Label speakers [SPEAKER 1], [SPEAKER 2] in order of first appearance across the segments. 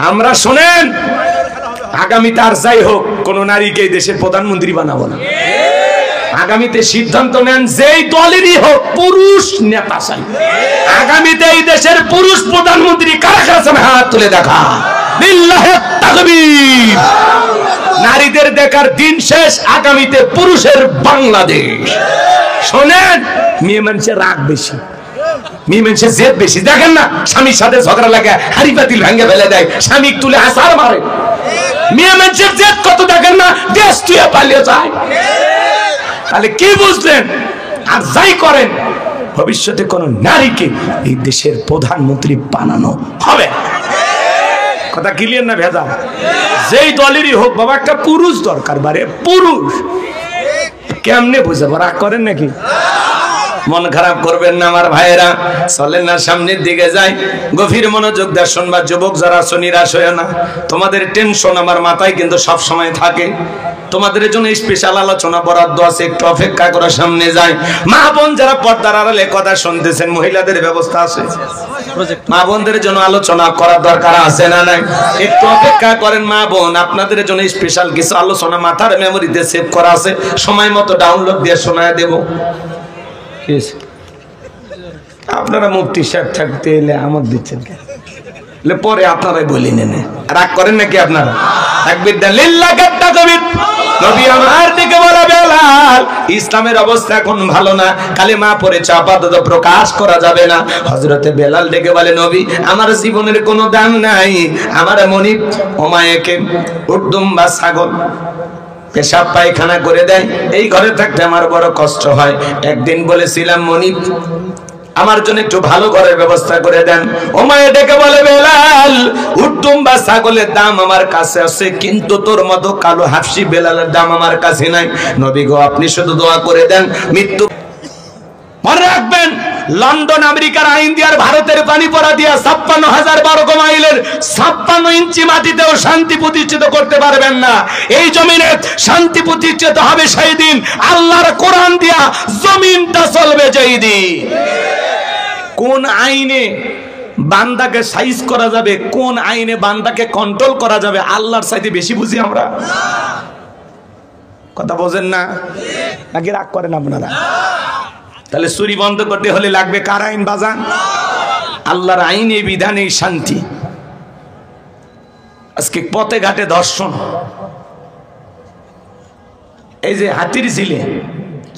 [SPEAKER 1] আমরা শোনেন, আগামীতে আর যাই হোক কোন নারীকে এই দেশের প্রধানমন্ত্রী বানাবো না। আগামীতে সিদ্ধান্ত নেন যেই দলেরই হোক পুরুষ নেতা চাই। আগামীতে এই দেশের পুরুষ প্রধানমন্ত্রী কারা কারা চান হাত তুলে দেখা। লিল্লাহে তাকবীর। নারীদের দেখার দিন শেষ, আগামীতে পুরুষের বাংলাদেশ। শোনেন, মেয়ে মানুষের রাগ বেশি, মেয়ে মানুষের জেদ বেশি। দেখেন না, স্বামীর সাথে ঝগড়া লাগে হাড়ি পাতিল ভেঙে ফেলে দেয়, স্বামী তুলে আছাড় মারে। মেয়ে মানুষের জেদ কত দেখেন না, দেশ তুলে পালিয়ে যায়। তাহলে কি বুঝলেন? আর যাই করেন, ভবিষ্যতে কোন নারীকে এই দেশের প্রধানমন্ত্রী বানানো হবে। কথা ক্লিয়ার না ভেজা? যেই দলেরই হোক বাবা, একটা পুরুষ দরকার। বারে পুরুষ কেমনে বুঝাবো? রাগ করেন নাকি? মন খারাপ করবেন না আমার ভাইয়েরা, চলেন না সামনের দিকে যাই। গভীর মনোযোগ দিয়ে শুনবা যুবক যারা আছো, নিরাশ হয়ে না। তোমাদের টেনশন আমার মাথায় কিন্তু সব সময় থাকে। তোমাদের জন্য স্পেশাল আলোচনা বরাদ্দ আছে, একটু অপেক্ষা করে সামনে যাই। মা বোন যারা পর্দার আড়ালে কথা শুনতেছেন, মহিলাদের ব্যবস্থা আছে, মা বোনদের জন্য আলোচনা করার দরকার আছে না নাই? একটু অপেক্ষা করেন মা বোন, আপনাদের জন্য স্পেশাল কিছু আলোচনা মাথার মেমোরিতে সেভ করা আছে, সময় মতো ডাউনলোড দিয়ে শোনায় দেব। আপনারা মুফতি সাহেব থাকতে এলে আমদ দিচ্ছেন কেন? পরে আপনারাই বলি নেন, রাগ করেন নাকি আপনারা? তাকবীর দেন, লিল্লাহি তাকবীর। নবী আমার দিকে বলা, বেলাল ইসলামের অবস্থা এখন ভালো না, কালেমা পড়ে আপাতত প্রকাশ করা যাবে না। হযরতে বেলাল ডেকে বলে, নবী আমার জীবনের কোনো দাম নাই, আমার মনিব ওমায়েকে উর্দুম বা ছাগল পেশাব পায়খানা করে দেয়, এই ঘরে থাকতে আমার বড় কষ্ট হয়। একদিন বলেছিলাম, মনিব আমার জন্য একটু ভালো ঘরের ব্যবস্থা করে দেন। ওমায়ে ডেকে বলে, বেলাল উর্দুম বা ছাগলের দাম আমার কাছে আছে, কিন্তু তোর মতো কালো হাফসি বেলালের দাম আমার কাছে নাই। নবী গো, আপনি শুধু দোয়া করে দেন মৃত্যু। মনে রাখবেন, লন্ডন আমেরিকার আইন দিয়ে ভারতের পানি পড়া দিয়া ৫৬,০০০ বর্গ মাইলের ৫৬ ইঞ্চি মাটিতেও শান্তি প্রতিষ্ঠিত করতে পারবেন না। এই জমিনে শান্তি প্রতিষ্ঠিত হবে সেই দিন আল্লাহর কোরআন দিয়া জমিনটা চলবে যেই দিন। কোন আইনে বান্দাকে সাইজ করা যাবে, কোন আইনে বান্দাকে কন্ট্রোল করা যাবে, আল্লাহর চাইতে বেশি বুঝি আমরা। কথা বোঝেন না নাকি? রাগ করেন আপনারা? তাহলে চুরি বন্ধ করতে হলে লাগবে কার আইন বাজান? আল্লাহর আইনে বিধানে শান্তি। আজকে পথে ঘাটে ধর্ষণ, এই যে হাতির ঝিলে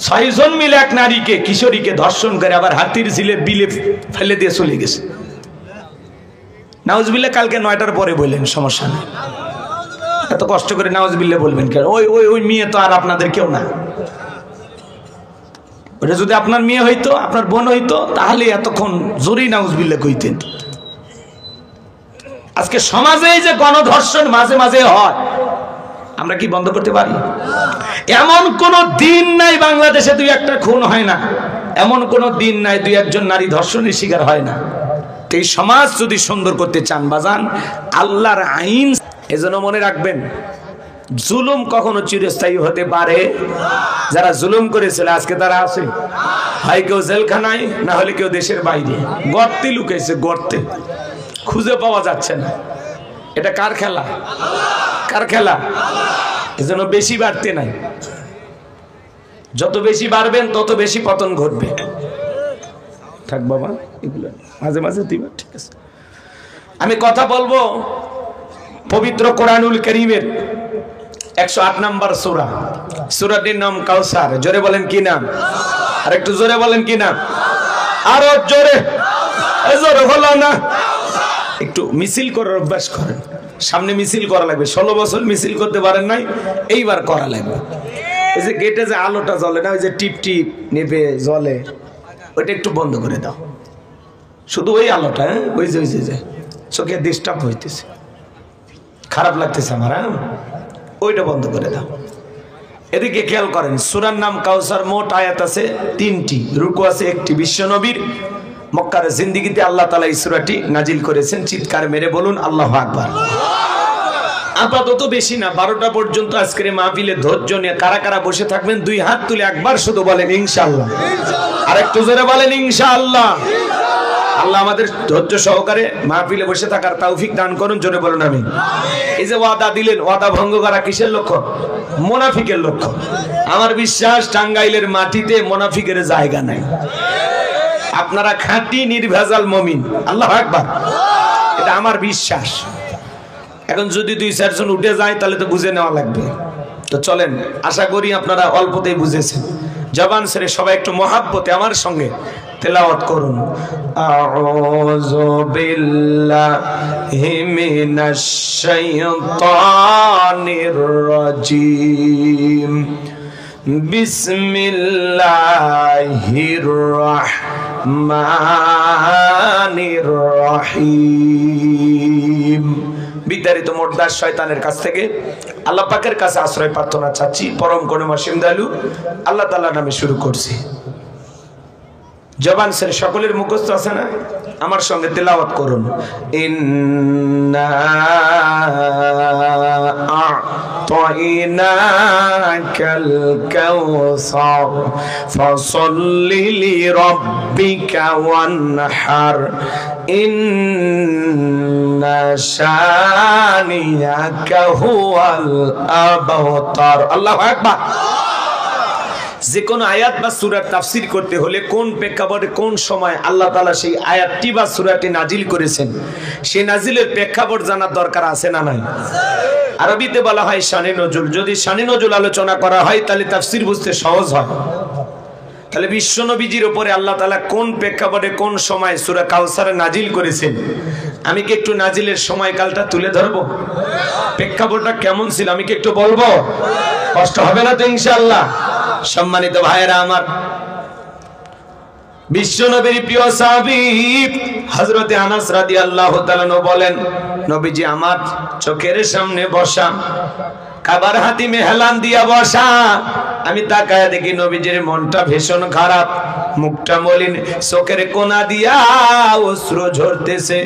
[SPEAKER 1] ৬ জন মিলে এক নারীকে, কিশোরীকে ধর্ষণ করে আবার হাতির ঝিলে বিলে ফেলে দিয়ে চলে গেছে। নাউজুবিল্লাহ কালকে ৯টার পরে বললেন, সমস্যা নেই, এত কষ্ট করে নাউজুবিল্লাহ বলবেন কেন? ওই মেয়ে তো আর আপনাদের কেউ না। ওটা যদি আপনার মেয়ে হইতো, আপনার বোন হইতো, তাহলে এতক্ষণ জোরেই নাউজুবিল্লাহ কইতেন। আজকে সমাজে যে গণধর্ষণ মাঝে মাঝে হয়, আমরা কি বন্ধ করতে পারি? এমন কোন দিন নাই বাংলাদেশে ২-১টা খুন হয় না, এমন কোন দিন নাই ২-১জন নারী ধর্ষণের শিকার হয় না। এই সমাজ যদি সুন্দর করতে চান বাজান, আল্লাহর আইন। এজন্য মনে রাখবেন, জুলুম কখনো চিরস্থায়ী হতে পারে। যারা জুলুম করেছিল আজকে তারা আছে, হয় কেউ জেলখানায়, না হলে কেউ দেশের বাইরে গর্তে লুকাইছে, গর্তে খুঁজে পাওয়া যাচ্ছে না। এটা কার খেলা? কার খেলা? এজন্য বেশি বাড়তে নাই, যত বেশি বাড়বেন তত বেশি পতন ঘটবে। থাক বাবা, এগুলো মাঝে মাঝে দিবা, ঠিক আছে? আমি কথা বলবো পবিত্র কোরআনুল কারীমের ১০৮ নম্বর সূরা, সূরাটির নাম কাউসার। জোরে বলেন কি নাম? আর একটু জোরে বলেন কি নাম? আরো জোরে, জোরে হলো না। একটু মিছিল করার অভ্যাস করেন, সামনে মিছিল করা লাগবে। ১৬ বছর মিছিল করতে পারেন নাই, এইবার করা লাগবে। এই যে গেটে যে আলোটা জ্বলে না, ওই যে টিপ টিপ নেভে জ্বলে, ওইটা একটু বন্ধ করে দাও। শুধু ওই আলোটা, ওই যে চোখে ডিস্টার্ব হইতেছে, খারাপ লাগতেছে আমার, ওইটা বন্ধ করে দাও। এদিকে খেয়াল করেন, সূরার নাম কাউসার। মোট আয়াত আছে ৩টি, রুকু আছে ১টি। বিশ্বনবীর মক্কার জিন্দেগিতে আল্লাহ তাআলা এই সূরাটি নাজিল করেছেন। চিৎকার মেরে বলুন আল্লাহু আকবার। আপাতত বেশি না, 12টা পর্যন্ত আজকের মাহফিলে ধৈর্য নিয়ে কারা কারা বসে থাকবেন 2 হাত তুলে একবার শুধু বলেন ইনশাআল্লাহ। আর একটু জোরে বলেন ইনশাআল্লাহ। আল্লাহ আমাদের ধৈর্য সহকারে মাহফিলে বসে থাকার তৌফিক দান করুন, জোরে বলুন আমিন। এই যে ওয়াদা দিলেন, ওয়াদা ভঙ্গ করা কিসের লক্ষণ? মুনাফিকের লক্ষণ। আমার বিশ্বাস টাঙ্গাইলের মাটিতে মুনাফিকের জায়গা নাই। আপনারা খাঁটি নির্ভেজাল মুমিন। আল্লাহু আকবার, এটা আমার বিশ্বাস। এখন যদি 2-4 জন উঠে যায় তাহলে তো বুঝে নেওয়া লাগবে। তো চলেন, আশা করি আপনারা অল্পতেই বুঝেছেন। জবান ছেড়ে সবাই একটু মহাব্বতে আমার সঙ্গে তেলাওয়াত করুন। আউযু বিল্লাহি মিনাশ শাইতানির রাজীম। বিসমিল্লাহির রাহমানির রহিম। বিতাড়িত মোটদার শয়তানের কাছ থেকে আল্লাহ পাকের কাছে আশ্রয় প্রার্থনা চাচ্ছি। পরম করুণা অসীম দয়ালু আল্লাহ তাআলার নামে শুরু করছি। জবান ছেড়ে সকলের মুখস্থ আছে না? আমার সঙ্গে তেলাওয়াত করুন। ইন্না আ'তাইনাকাল কাউসার ফাসাল্লি লিরাব্বিকা ওয়ানহার ইন্না শানিয়াকা হুয়াল আবতার। আল্লাহু আকবার। যে কোনো আয়াত বা সূরার তাফসীর করতে হলে কোন প্রেক্ষাপটে কোন সময় আল্লাহ তাআলা সেই আয়াতটি বা সূরাটি নাজিল করেছেন, সেই নাজিলের প্রেক্ষাপট জানার দরকার আছে না নাই? আরবিতে বলা হয় শানে নজুল। যদি শানে নজুল আলোচনা করা হয় তাহলে তাফসীর বুঝতে সহজ হয়। তাহলে বিশ্ব নবীজির উপরে আল্লাহ তাআলা কোন প্রেক্ষাপটে কোন সময় সূরা কাউসার নাজিল করেছেন, আমি কি একটু নাজিলের সময়কালটা তুলে ধরবো? প্রেক্ষাপটটা কেমন ছিল আমি কি একটু বলবো? কষ্ট হবে না তো ইনশাআল্লাহ? সম্মানিত ভাইয়েরা আমার, বিশ্ব নবীর প্রিয় সাহাবী হযরতে আনাস রাদিয়াল্লাহু তাআলা বলেন, নবীজি আমার চোখের সামনে বসা, কাবার হাতিমে হেলান দিয়া বসা। আমি তাকায় দেখি নবীজির মনটা ভীষণ খারাপ, মুখটা মলিন, চোখের কোনা দিয়া অশ্রু ঝরতেছে।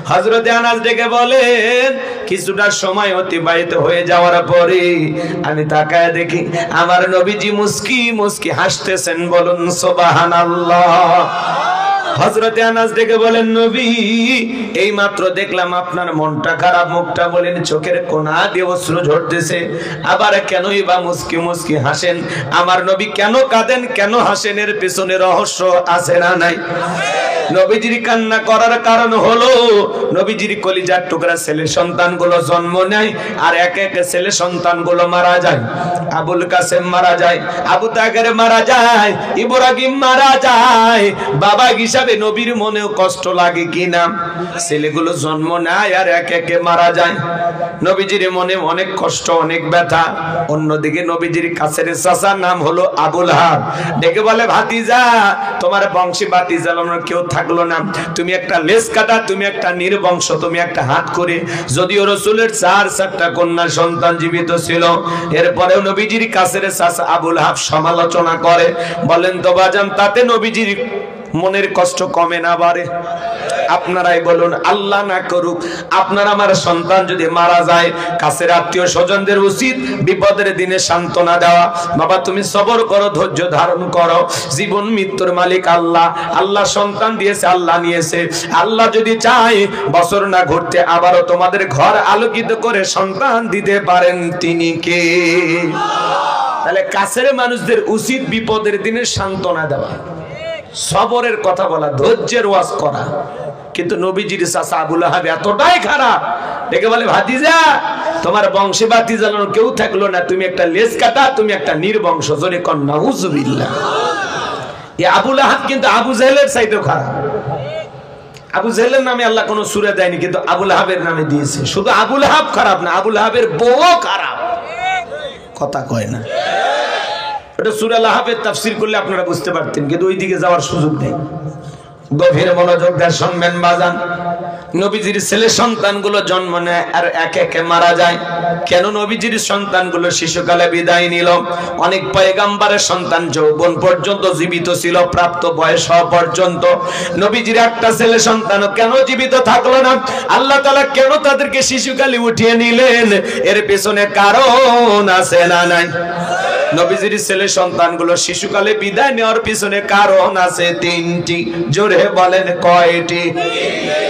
[SPEAKER 1] হযরতে আনাস ডেকে বলেন, কিছুটা সময় অতিবাহিত হয়ে যাওয়ার পরে আমি তাকায় দেখি আমার নবীজি মুস্কি মুস্কি হাসতেছেন। বলুন সুবহানাল্লাহ। হযরতে আনাস ডেকে বলেন, নবী এই মাত্র দেখলাম আপনার মনটা খারাপ, মুখটা বলেন, চোখের কোনা দিয়ে অশ্রু ঝরতেছে, আবার কেনই বা মুস্কি মুস্কি হাসেন? আমার নবী কেন কাঁদেন, কেন হাসেন, এর পেছনে রহস্য আছে না নাই? নবীজির কান্না করার কারণ হলো নবীজির কলিজার টুকরা ছেলে সন্তানগুলো জন্ম নেয় আর এক এক ছেলে সন্তানগুলো মারা যায়। আবুল কাসেম মারা যায়, আবু তাহের মারা যায়, ইব্রাহিম মারা যায়। বাবা হিসাবে নবীর মনেও কষ্ট লাগে কিনা? ছেলেগুলো জন্ম নেয় আর এক একে মারা যায়। নবীজির মনে অনেক কষ্ট, অনেক ব্যথা। অন্যদিকে নবীজির কাছের চাচার নাম হলো আবুল হাব, ডেকে বলে, ভাতিজা তোমার বংশে বাতি জ্বালানোর কেউ থাকলো না, তুমি একটা লেজ কাটা, তুমি একটা নির্বংশ, তুমি একটা হাত করে। যদিও রাসূলের 4টা কন্যা সন্তান জীবিত ছিল, এরপরেও নবীজির কাছের চাচা আবুল হাব সমালোচনা করে। বলেন তো বাজান, তাতে নবীজির মনের কষ্ট কমে না বাড়ে? আপনারাই বলুন, আল্লাহ না করুক আপনার আমার সন্তান যদি মারা যায়, কাছের আত্মীয় স্বজনদের উচিত বিপদের দিনে সান্ত্বনা দেওয়া। বাবা তুমি সবর করো, ধৈর্য ধারণ করো, জীবন মৃত্যুর মালিক আল্লাহ। আল্লাহ সন্তান দিয়েছে, আল্লাহ নিয়েছে। আল্লাহ যদি চায় বছর না ঘুরতে আবারও তোমাদের ঘর আলোকিত করে সন্তান দিতে পারেন, তিনি কে? তাহলে কাছের মানুষদের উচিত বিপদের দিনে সান্ত্বনা দেওয়া, সবরের কথা বলা, ধৈর্যের ওয়াজ করা। কিন্তু নবীজির চাচা আবুল আহাব এতটাই খারাপ, দেখে বলে, ভাতিজা তোমার বংশে বাতি জ্বালানো কেউ থাকলো না, তুমি একটা লেজ কাটা, তুমি একটা নির্বংশ। জোরে কন নাউজুবিল্লাহ। এই আবুল আহাব কিন্তু আবু জাহেলের চাইতেও খারাপ। আবু জাহেলের নামে আল্লাহ কোনো সূরা দেয়নি, কিন্তু আবুল আহাবের নামে দিয়েছে। শুধু আবুল আহাব খারাপ না, আবুল আহাবের বউ খারাপ। কথা কয় না। এটা সূরা লাহাবের তাফসীর করলে আপনারা বুঝতে পারতেন, কিন্তু ওই দিকে যাওয়ার সুযোগ নেই। গভীর মনোযোগ দিয়ে শুনবেন বাজান। নবীজির ছেলে সন্তানগুলো জন্ম নেয় আর এক একে মারা যায়। কেন নবীজির সন্তানগুলো শিশুকালে বিদায় নিল? অনেক পয়গম্বরের সন্তান যৌবন পর্যন্ত জীবিত ছিল, প্রাপ্ত বয়স হওয়া পর্যন্ত। নবীজির একটা ছেলে সন্তানও কেন জীবিত থাকলো না? আল্লাহ তাআলা কেন তাদেরকে শিশুকালে উঠিয়ে নিলেন? এর পেছনে কারণ আছে না নাই? নবীজির ছেলে সন্তানগুলো শিশুকালে বিদায় নেওয়ার পিছনে কারণ আছে তিনটি। জোরে বলেন কয়টি?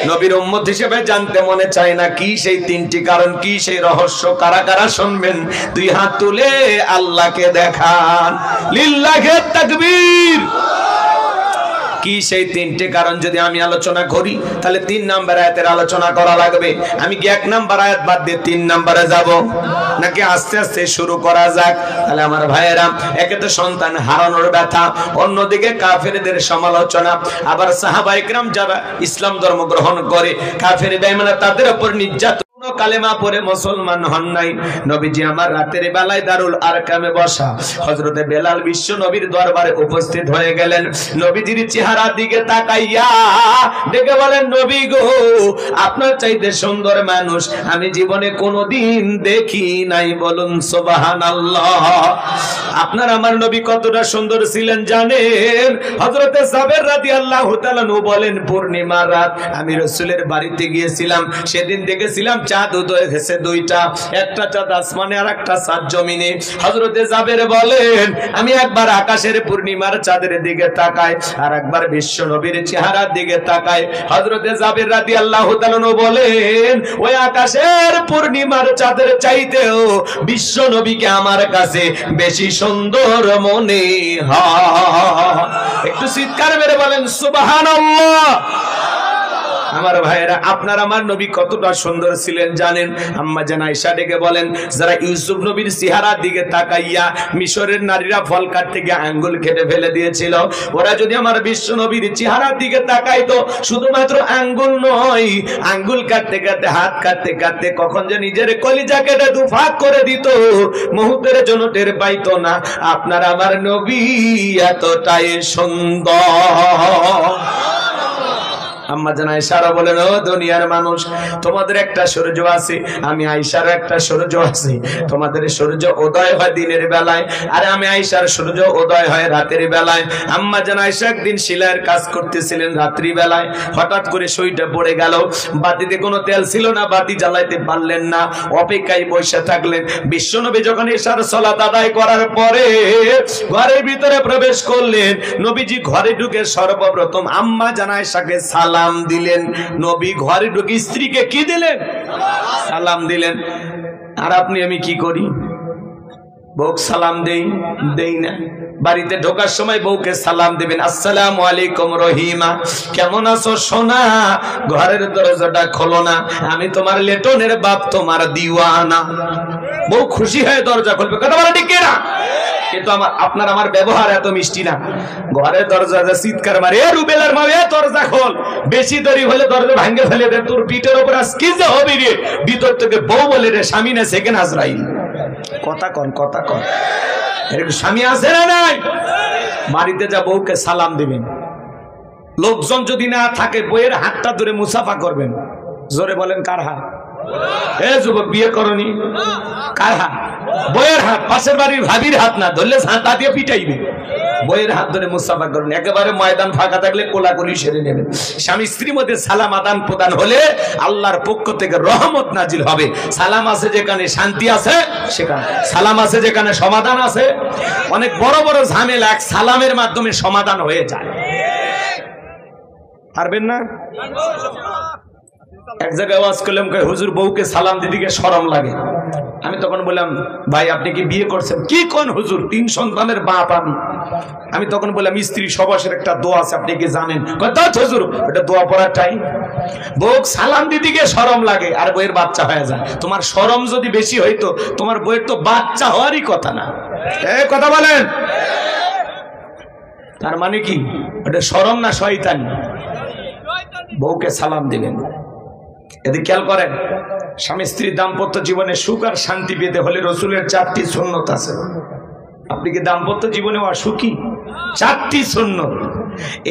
[SPEAKER 1] নবীর উম্মত হিসেবে জানতে মনে চায় না কি সেই তিনটি কারণ, কি সেই রহস্য? কারা কারা শুনবেন দুই হাত তুলে আল্লাহকে দেখান। লিল্লাহি তাকবীর। কি সেই তিনটে কারণ যদি আমি আলোচনা করি তাহলে 3 নাম্বার আয়াতের আলোচনা করা লাগবে। আমি কি 1 নাম্বার আয়াত বাদ দিয়ে 3 নাম্বারে যাব, নাকি আস্তে আস্তে শুরু করা যাক? তাহলে আমার ভাইয়েরা, একে তো সন্তান হারানোর ব্যথা, অন্যদিকে কাফেরদের সমালোচনা, আবার সাহাবায়ে কেরাম যারা ইসলাম ধর্ম গ্রহণ করে কাফের বেঈমান তাদের উপর নির্যাতন, কালেমা পড়ে মুসলমান হন নাই। নবীজি আমার রাতের বেলায় দারুল আরকামে বসা, হযরতে বেলাল বিশ্ব নবীর দরবারে উপস্থিত হয়ে গেলেন। নবীজির চেহারার দিকে তাকাইয়া দেখে বলেন, নবী গো, আপনার চাইতে সুন্দর মানুষ আমি জীবনে কোনোদিন দেখি নাই। বলুন সুবহানাল্লাহ। আপনার আমার নবী কতটা সুন্দর ছিলেন জানেন? হযরতে জাবের রাদিয়াল্লাহু তাআলা বলেন, পূর্ণিমার রাত আমি রাসূলের বাড়িতে গিয়েছিলাম, সেদিন দেখেছিলাম চাঁদ উদয় হয়েছে দুইটা, একটা চাঁদ আসমানে আর একটা চাঁদ জমিনে। হযরতে জাবের বলেন, আমি একবার আকাশের পূর্ণিমার চাঁদের দিকে তাকাই, আর একবার বিশ্ব নবীর চেহারার দিকে তাকাই। হযরতে জাবের রাদিয়াল্লাহু তাআলা বলেন, ওই আকাশের পূর্ণিমার চাঁদের চাইতেও বিশ্ব নবীকে আমার কাছে বেশি সুন্দর মনে হয়। একটু চিৎকার মেরে বলেন সুবহানাল্লাহ। আমার ভাইয়েরা, আপনার আমার নবী কতটা সুন্দর ছিলেন জানেন? আম্মা জান আয়েশা ডেকে বলেন, যারা ইউসুফ নবীর চেহারার দিকে তাকাইয়া মিশরের নারীরা ফল কাটতে গিয়ে আঙ্গুল কেটে ফেলে দিয়েছিল, ওরা যদি আমার বিশ্ব নবীর চেহারার দিকে তাকাইতো, শুধুমাত্র আঙ্গুল নয়, আঙ্গুল কাটতে কাটতে, হাত কাটতে কাটতে কখন যে নিজের কলিজা কেটে দুফাক করে দিত, মুহূর্তের জন্য টের পাইতো না। আপনার আমার নবী এতটাই সুন্দর। আম্মা জান আয়েশা বলেন, ও দুনিয়ার মানুষ, তোমাদের একটা সূর্য আছে, আমি আয়েশার একটা সূর্য আছে। তোমাদের সূর্য উদয় হয় দিনের বেলায়, আর আমি আয়েশার সূর্য উদয় হয় রাতের বেলায়। আম্মা জান আয়েশা একদিন সেলাইয়ের কাজ করতেছিলেন রাত্রি বেলায়, হঠাৎ করে সুইটা পড়ে গেল, বাতিতে কোনো তেল ছিল না, বাতি জ্বালাইতে পারলেন না, অপেক্ষায় বসে থাকলেন। বিশ্বনবী যখন এশার সালাত আদায় করার পরে ঘরের ভিতরে প্রবেশ করলেন, নবীজি ঘরে ঢুকে সর্বপ্রথম আম্মা জান আয়েশাকে সালাম দিলেন। নবী ঘরে ঢুকে স্ত্রীকে কি দিলেন? সালাম দিলেন। আর আপনি আমি কি করি? বউকে সালাম দেই না। বাড়িতে ঢোকার সময় বউকে সালাম দিবেন, আসসালামু আলাইকুম রহিমা, কেমন আছো সোনা? ঘরের দরজাটা খোলো না, আমি তোমার লেটনের বাপ, তোমার দিওয়ানা। বউ খুশি হয়ে দরজা খুলবে, কথা বলা ঠিক না? কিন্তু আপনার আমার ব্যবহার এত মিষ্টি না। ঘরের দরজা চিৎকার মারে, এ রুবেলার মা, এ দরজা খোল, বেশি দেরি হলে দরজা ভাঙে ফেলে দে, তোর পিঠের উপর আজ কি যে হবে রে। ভিতর থেকে বউ বলে রে, স্বামী না সেকেন্ড আজরাইল। কথা কন, কথা কন। এরকম স্বামী আছে না নাই? বাড়িতে যা বউকে সালাম দিবেন, লোকজন যদি না থাকে বইয়ের হাতটা ধরে মুসাফা করবেন। জোরে বলেন কার হাত? এ যুবক, বিয়ে করনি, কার হাত? বইয়ের হাত। পাশের বাড়ির ভাবির হাত না, ধরলে ঝাঁটা দিয়ে পিটাইবে। বইয়ের হাত ধরে মুসাফা করবেন। একেবারে ময়দান ফাঁকা থাকলে কোলাকুলি সেরে নেবেন। স্বামী স্ত্রীর মধ্যে সালাম আদান প্রদান হলে আল্লাহর পক্ষ থেকে রহমত নাজিল হবে। সালাম আছে যেখানে শান্তি আছে সেখানে, সালাম আছে যেখানে সমাধান আছে। অনেক বড় বড় ঝামেলা এক সালামের মাধ্যমে সমাধান হয়ে যায়। পারবেন না? এক জায়গায় ওয়াজ করলাম, হুজুর বউকে সালাম দিদিকে শরম লাগে। আমি তখন বললাম, ভাই আপনি কি বিয়ে করছেন? কি কোন হুজুর, 3 সন্তানের বাপ আমি। আমি তখন বললাম, স্ত্রী সবাসের একটা দোয়া আছে, আপনি কি জানেন? হুজুর এটা দোয়া পড়ার টাইম। বউ সালাম দিদিকে শরম লাগে আর বইয়ের বাচ্চা হয়ে যায়। তোমার শরম যদি বেশি হইতো, তোমার বইয়ের তো বাচ্চা হওয়ারই কথা না। কথা বলেন। তার মানে কি এটা শরম না শয়তানি? বউকে সালাম দিবেন। এদিকে খেয়াল করেন, স্বামী স্ত্রীর দাম্পত্য জীবনে সুখ আর শান্তি পেতে হলে রাসূলের 4টি সুন্নত আছে। আপনি কি দাম্পত্য জীবনে অসুখী? 4টি সুন্নত।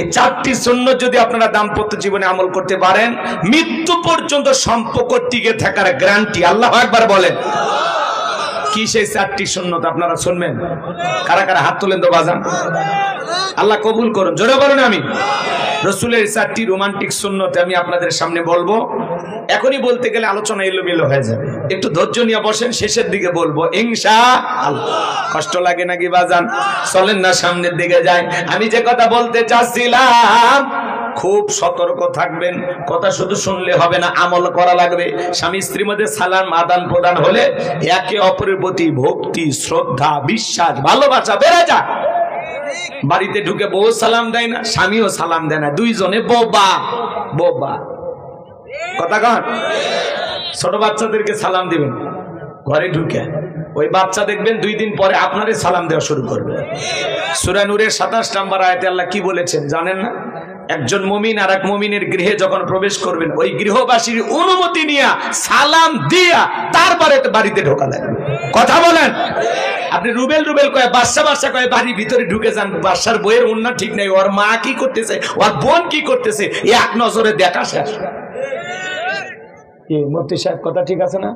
[SPEAKER 1] এই 4টি সুন্নত যদি আপনারা দাম্পত্য জীবনে আমল করতে পারেন, মৃত্যু পর্যন্ত সম্পর্ক টিকে থাকার গ্যারান্টি। আল্লাহু আকবার বলেন। কি সেই 4টি সুন্নত আপনারা শুনবেন? কারা কারা হাত তোলেন তো বাজান। আল্লাহ কবুল করুন, জোরে বলুন আমি। রাসূলের 4টি রোমান্টিক সুন্নত আমি আপনাদের সামনে বলবো। এখনই বলতে গেলে আলোচনা এলোমেলো হয়ে যাবে, একটু ধৈর্য নিয়ে বসেন, শেষের দিকে বলবো ইনশাআল্লাহ। কষ্ট লাগে নাকি বাজান? চলেন না সামনের দিকে যাই। আমি যে কথা বলতে চাচ্ছিলাম, খুব সতর্ক থাকবেন। কথা শুধু শুনলে হবে না, আমল করা লাগবে। স্বামী স্ত্রীর মধ্যে সালাম আদান প্রদান হলে একে অপরের প্রতি ভক্তি, শ্রদ্ধা, বিশ্বাস, ভালোবাসা বেড়ে যায়। বাড়িতে ঢুকে বউ সালাম দেয় না, স্বামীও সালাম দেয় না, দুইজনে বোবা বোবা। কথা কন, ছোট বাচ্চাদেরকে সালাম দিবেন ঘরে ঢুকে, ওই বাচ্চা দেখবেন 2 দিন পরে আপনারে সালাম দেওয়া শুরু করবে। সূরা নূরের 27 নম্বর আয়াতে আল্লাহ কি বলেছেন জানেন না? একজন মুমিন আর এক মুমিনের গৃহে যখন প্রবেশ করবেন, ওই গৃহবাসীর অনুমতি নিয়ে সালাম দিয়া তারপরে বাড়িতে ঢোকা লাগবে। কথা বলেন। আপনি রুবেল রুবেল কয়ে, বাদশা বাদশা কয়ে বাড়ির ভিতরে ঢুকে যান, বাদশার বইয়ের উন্না ঠিক নাই, ওর মা কি করতেছে, ওর বোন কি করতেছে, এক নজরে দেখা শেষ। মুফতি সাহেব কথা ঠিক আছে না?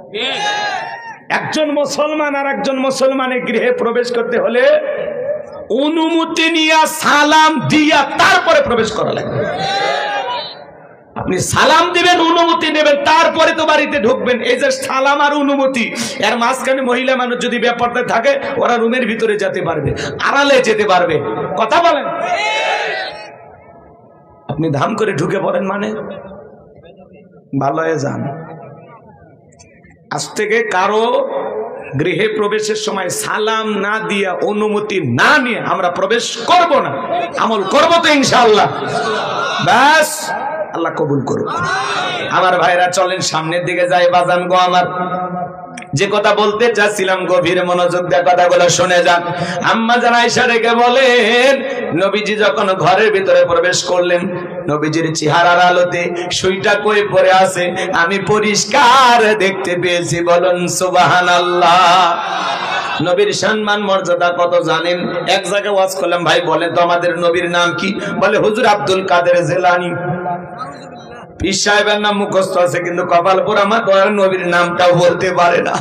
[SPEAKER 1] একজন মুসলমান আর একজন মুসলমানের গৃহে প্রবেশ করতে হলে অনুমতি নিয়ে সালাম দিয়া তারপরে প্রবেশ করা লাগবে। আপনি সালাম দিবেন, অনুমতি নেবেন, তারপরে তো বাড়িতে ঢুকবেন। এই যে সালাম আর অনুমতি, এর মাঝখানে মহিলা মানুষ যদি ব্যাপারটা থাকে, ওরা রুমের ভিতরে যেতে পারবে, আড়ালে যেতে পারবে। কথা বলেন। আপনি ধাম করে ঢুকে পড়েন মানে ভালো হয়ে যান। আজ থেকে কারো গৃহে প্রবেশের সময় সালাম না দিয়া, অনুমতি না নিয়ে আমরা প্রবেশ করব না। আমল করব তো ইনশাআল্লাহ। ব্যাস, আল্লাহ কবুল করুক। আমার ভাইরা চলেন সামনের দিকে যাই। বাজান গো আমার, যে কথা বলতে চাচ্ছিলাম গভীর মনোযোগ দিয়ে কথাগুলো শুনে যান। আম্মা জান আয়েশা রেখে বলেন, নবীজি যখন ঘরের ভিতরে প্রবেশ করলেন, নবীজির চেহারার আলোতে সুইটা কই পড়ে আছে আমি পরিষ্কার দেখতে পেয়েছি। বলুন সুবহানাল্লাহ। নবীর সম্মান মর্যাদা কত জানেন? এক জায়গায় ওয়াজ করলাম, ভাই বলেন তো আমাদের নবীর নাম কি? বলে হুজুর আব্দুল কাদের জিলানী। পীর সাহেবের নাম মুখস্থ আছে, কিন্তু কপাল পোড়া মা তোমার নবীর নামটাও বলতে পারে না।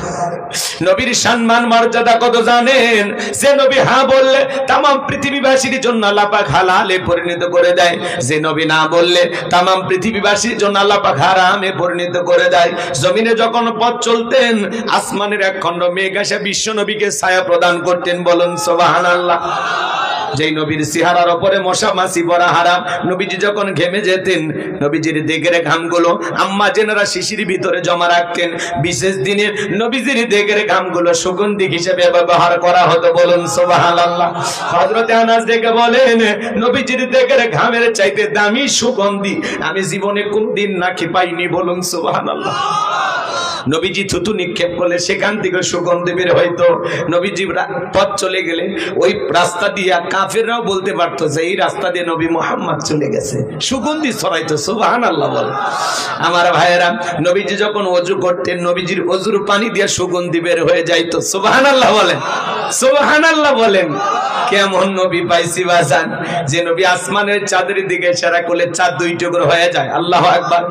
[SPEAKER 1] নবীর সম্মান মর্যাদা কত জানেন? যে নবী হ্যাঁ বললে তামাম পৃথিবীবাসীর জন্য আল্লাহ পাক হালালে পরিণত করে দেয়, যে নবী না বললে তামাম পৃথিবীবাসীর জন্য আল্লাহ পাক হারামে পরিণত করে দেয়। জমিনে যখন পথ চলতেন, আসমানের এক খণ্ড মেঘ এসে বিশ্ব নবীকে ছায়া প্রদান করতেন। বলুন সুবহানাল্লাহ। যেই নবীর চেহারার উপরে মশা মাছি পড়া হারাম, নবীজি যখন ঘেমে যেতেন, নবীজির দেগের ঘামগুলো আম্মা জেনারা শিশির ভিতরে জমা রাখতেন। বিশেষ দিনের নবীজির দেগের ঘামগুলো সুগন্ধি হিসেবে ব্যবহার করা হতো। বলুন সুবহানাল্লাহ। হযরত আনাস দেখে বলেন, নবীজির দেগের ঘামের চাইতে দামি সুগন্ধি আমি জীবনে কোনদিন নাকি পাইনি। বলুন সুবহানাল্লাহ। নবীজি থুতু নিক্ষেপ করলে সেখান থেকে সুগন্ধি বের হইতো। নবীজি পথ চলে গেলে ওই রাস্তা দিয়া কাফেররাও বলতে পারতো যে এই রাস্তা দিয়ে নবী মুহাম্মদ চলে গেছে, সুগন্ধি ছড়াইতো। সুবহানাল্লাহ বল। আমার ভাইয়েরা, নবীজি যখন ওযু করতেন, নবীজির ওযুর পানি দিয়ে সুগন্ধি বের হয়ে যাইতো। সুবহানাল্লাহ বলেন, সুবহানাল্লাহ বলেন। কেমন নবী পাইছি বাজান, যে নবী আসমানের চাঁদের দিকে ইশারা করলে চাঁদ 2 টুকরো হয়ে যায়। আল্লাহু আকবার।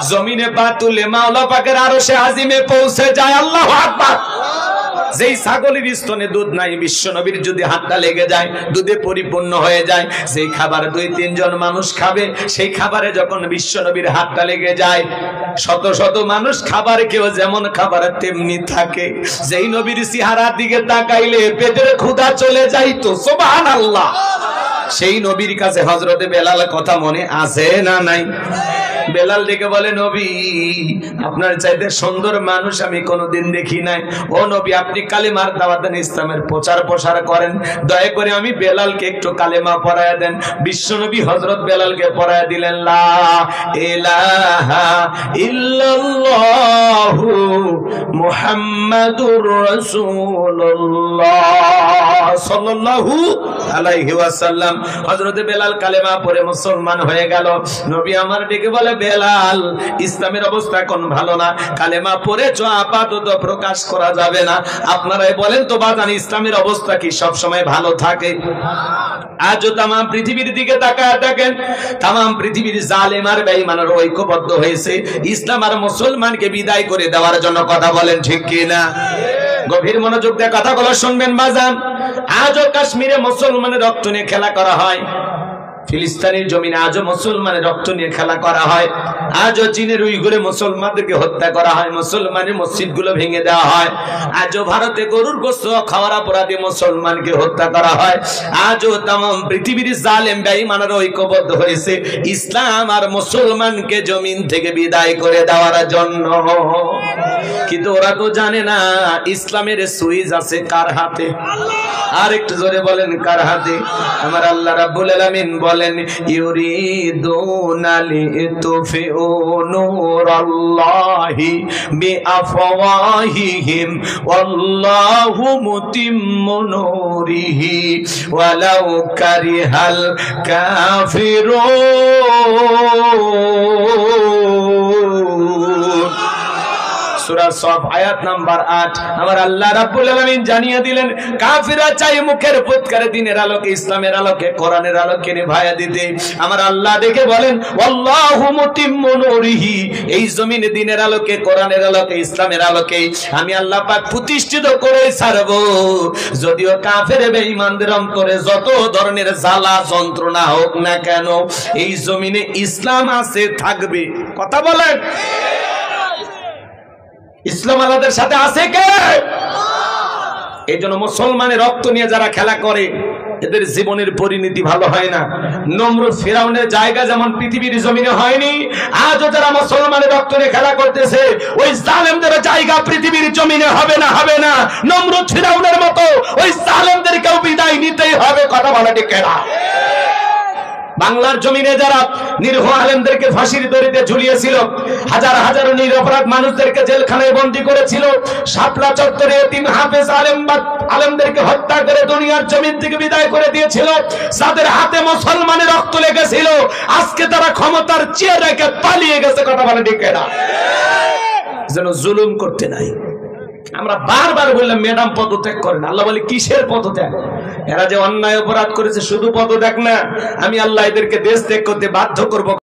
[SPEAKER 1] জমিনে পা তুলে মাওলা পাকের আরশে আজিমে পৌঁছে যায়। আল্লাহু আকবার। যেই ছাগলের স্তনে দুধ নাই, বিশ্ব নবীর যদি হাতটা লেগে যায় দুধে পরিপূর্ণ হয়ে যায়। যেই খাবার 2-3 জন মানুষ খাবে, সেই খাবারে যখন বিশ্ব নবীর হাতটা লেগে যায়, শত শত মানুষ খাবার কেউ যেমন খাবার তেমনি থাকে। যেই নবীর চেহারার দিকে তাকাইলে পেটের ক্ষুধা চলে যাইতো। সুবহানাল্লাহ। সেই নবীর কাছে হযরতে বেলাল কথা মনে আছে না নাই? বেলাল ডেকে বলে, নবী আপনার চাইতে সুন্দর মানুষ আমি কোনোদিন দেখি নাই। ও নবী, আপনি কালেমার দাওয়াত দেন, ইসলামের প্রচার প্রসার করেন, দয়া করে আমি বেলালকে একটু কালেমা পড়ায়া দেন। বিশ্ব নবী হযরত বেলালকে পড়ায়া দিলেন, লা ইলাহা ইল্লাল্লাহু মুহাম্মাদুর রাসূলুল্লাহ সাল্লাল্লাহু আলাইহি ওয়াসাল্লাম। হযরত বেলাল কালেমা পড়ে মুসলমান হয়ে গেল। নবী আমার ডেকে বলে, বেলাল ইসলামের অবস্থা এখন ভালো না, কালেমা পড়েছো আপাতত প্রকাশ করা যাবে না। আপনারাই বলেন তো বাজান, ইসলামের অবস্থা কি সব সময় ভালো থাকে? আজও তামাম পৃথিবীর দিকে তাকায় দেখেন, তামাম পৃথিবীর জালেম আর বেঈমানরা ঐক্যবদ্ধ হয়েছে ইসলাম আর মুসলমানকে বিদায় করে দেওয়ার জন্য। কথা বলেন ঠিক কি না? গভীর মনোযোগ দিয়ে কথাগুলো শুনবেন বাজান। আজও কাশ্মীরে মুসলমানের রক্ত নিয়ে খেলা করা হয়। ফিলিস্তিনের জমিনে আজও মুসলমানের রক্ত নিয়ে খেলা করা হয়, আজও চীনের উইঘুরে মুসলমানদেরকে হত্যা করা হয়, মুসলমানের মসজিদগুলো ভেঙে দেওয়া হয়, আজও ভারতে গরুর গোশত খাওয়ার অপরাধে মুসলমানকে হত্যা করা হয়, আজও तमाम পৃথিবীর জালেম বেঈমানরা ঐক্যবদ্ধ হয়েছে ইসলাম আর মুসলমানকে জমিন থেকে বিদায় করে দেওয়ার জন্য। কিন্তু ওরা তো জানে না ইসলামের সুইচ আছে কার হাতে। আর একটু জোরে বলেন কার হাতে? আমার আল্লাহ রাব্বুল আলামিন বলেন ইউরিদুনা লিতুফিউ নূরাল্লাহি বিআফওয়াহিহিম ওয়াল্লাহু মুতিম্মু নূরিহি ওয়ালাউ কারিহাল কাফিরুন। সূরা সফ আয়াত নাম্বার 8। আমার আল্লাহ রাব্বুল আলামিন জানিয়ে দিলেন কাফিররা চাই মুখের ফুৎকারে দিনের আলোকে, ইসলামের আলোকে, কোরআনের আলোকে নিভায়া দিতে। আমার আল্লাহ দেখে বলেন ওয়াল্লাহু মুতিম্মু নূরিহি, এই জমিনে দিনের আলোকে, কোরআনের আলোকে, ইসলামের আলোকে আমি আল্লাহ পাক প্রতিষ্ঠিত করে ছাড়ব। যদিও কাফের বেঈমানদের অন্তরে যত ধরনের জ্বালা যন্ত্রণা হোক না কেন, এই জমিনে ইসলাম আছে, থাকবে। কথা বলেন, ইসলাম আল্লাহদের সাথে আছে কে? এই জন্য মুসলমানের রক্ত নিয়ে যারা খেলা করে এদের জীবনের পরিণতি ভালো হয় না। নমরুদ ফিরাউনের জায়গা যেমন পৃথিবীর জমিনে হয়নি, আজও যারা মুসলমানের রক্ত নিয়ে খেলা করতেছে ওই জালেমদের জায়গা পৃথিবীর জমিনে হবে না, হবে না। নমরুদ ফিরাউনের মতো ওই জালেমদেরকেও বিদায় নিতেই হবে। কথা বলা ঠিক না? বাংলার জমিনে যারা নিরীহ আলেমদেরকে ফাঁসির দড়িতে ঝুলিয়েছিল, হাজার হাজার নিরপরাধ মানুষদেরকে জেলখানায় বন্দী করেছিল, শাপলা চত্বরে এতিম হাফেজ আলেমদেরকে হত্যা করে দুনিয়ার জমিন থেকে বিদায় করে দিয়েছিল, যাদের হাতে মুসলমানের রক্ত লেগেছিল, আজকে তারা ক্ষমতার চেয়ার রেখে পালিয়ে গেছে। কথা বলে ঠিক না? যেন জুলুম করতে নাই। আমরা বারবার বললাম ম্যাডাম পদত্যাগ করেন। আল্লাহ বলে কিসের পদত্যাগ? এরা যে অন্যায় অপরাধ করেছে শুধু পদত্যাগ না, আমি আল্লাহ এদেরকে দেশ ত্যাগ করতে বাধ্য করব।